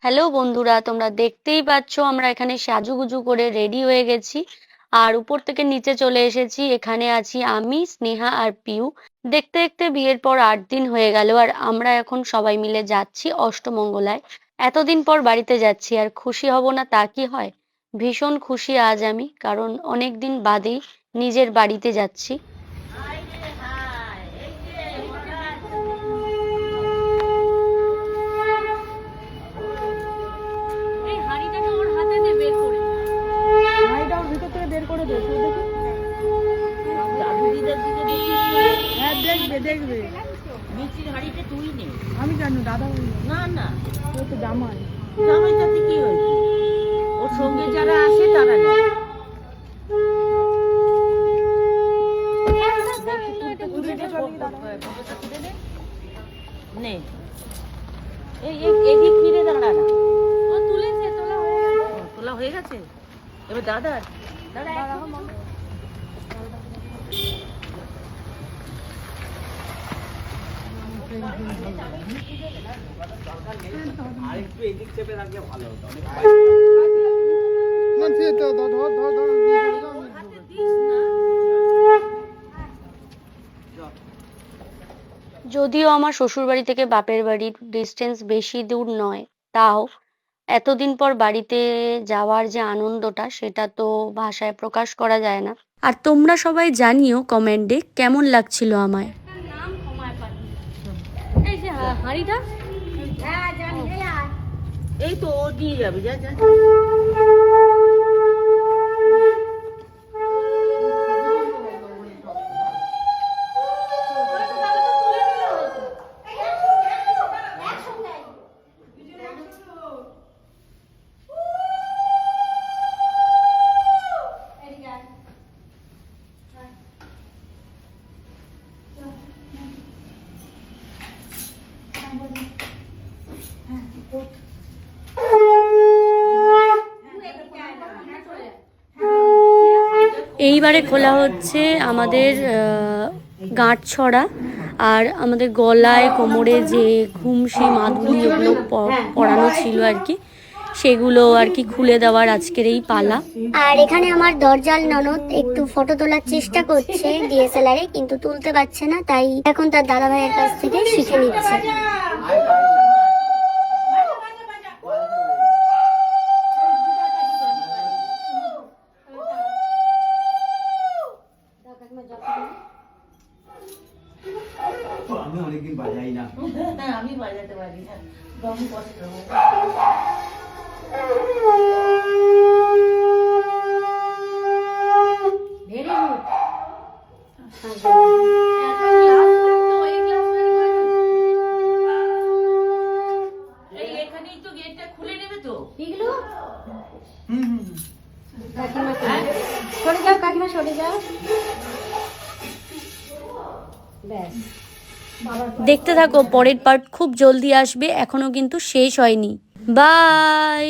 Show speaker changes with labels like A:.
A: Hello বন্ধুরা, তোমরা দেখতেই পাচ্ছ আমরা এখানে সাজুগুজু করে রেডি হয়ে গেছি। আর উপর থেকে নিচে চলে এসেছি। এখানে আছি আমি, স্নেহা আর পিউ। দেখতে দেখতে বিয়ের পর 8 দিন হয়ে গেল, আর আমরা এখন সবাই মিলে যাচ্ছি অষ্টমঙ্গলায়। এতদিন পর বাড়িতে যাচ্ছি, আর খুশি হব না তা কি হয়? ভীষণ খুশি আজ আমি, কারণ অনেক দিন বাদেই নিজের বাড়িতে যাচ্ছি।
B: হাঁড়িটা ওর ভিতর থেকে বের করে দে, তুই দেখি। হ্যাঁ, দেখবে দেখবে।
C: মিষ্টির হাঁড়িটা তুই নে।
B: আমি জানি দাদা বললো।
C: না না,
B: তোর তো জামাই।
C: জামাইটাতে কি হয়েছে? ওর সঙ্গে যারা আসে তারা নেয়। নে, এদিক ফিরে দাঁড়া না। তোলা হয়ে গেছে। এবার দাদা
D: আরেকটু এদিক চেপে রাখলে ভালো হতো।
A: যদিও আমার শ্বশুরবাড়ি থেকে বাপের বাড়ির ডিস্টেন্স বেশি দূর নয়, তাও এতদিন পর বাড়িতে যাওয়ার যে আনন্দটা, সেটা তো ভাষায় প্রকাশ করা যায় না। আর তোমরা সবাই জানিও কমেন্টে কেমন লাগছিল আমায়।
C: এই তো ও দিয়ে যাবে, যা যা।
A: এইবারে খোলা হচ্ছে আমাদের গাঁটছড়া, আর আমাদের গলায় কোমরে যে ঘুমসি মাদুলি ওগুলো পরানো ছিল আর কি, সেগুলো আর কি খুলে দেওয়ার আজকের এই পালা।
E: আর এখানে আমার দরজাল ননদ একটু ফটো তোলার চেষ্টা করছে ডিএসএলআর এ, কিন্তু তুলতে পারছে না, তাই এখন তার দাদা ভাইয়ের কাছ থেকে শিখে নিচ্ছে।
D: আমি অনেকদিন বাজাই না।
C: আমি বাজাতে পারি না, দম কষ্ট। এখানেই তো গেটটা খুলে নেবে তো।
E: সরে যাও কাকিমা, সরে যাও। ব্যাস,
A: দেখতে থাকো, পরের পার্ট খুব জলদি আসবে, এখনো কিন্তু শেষ হয়নি। বাই।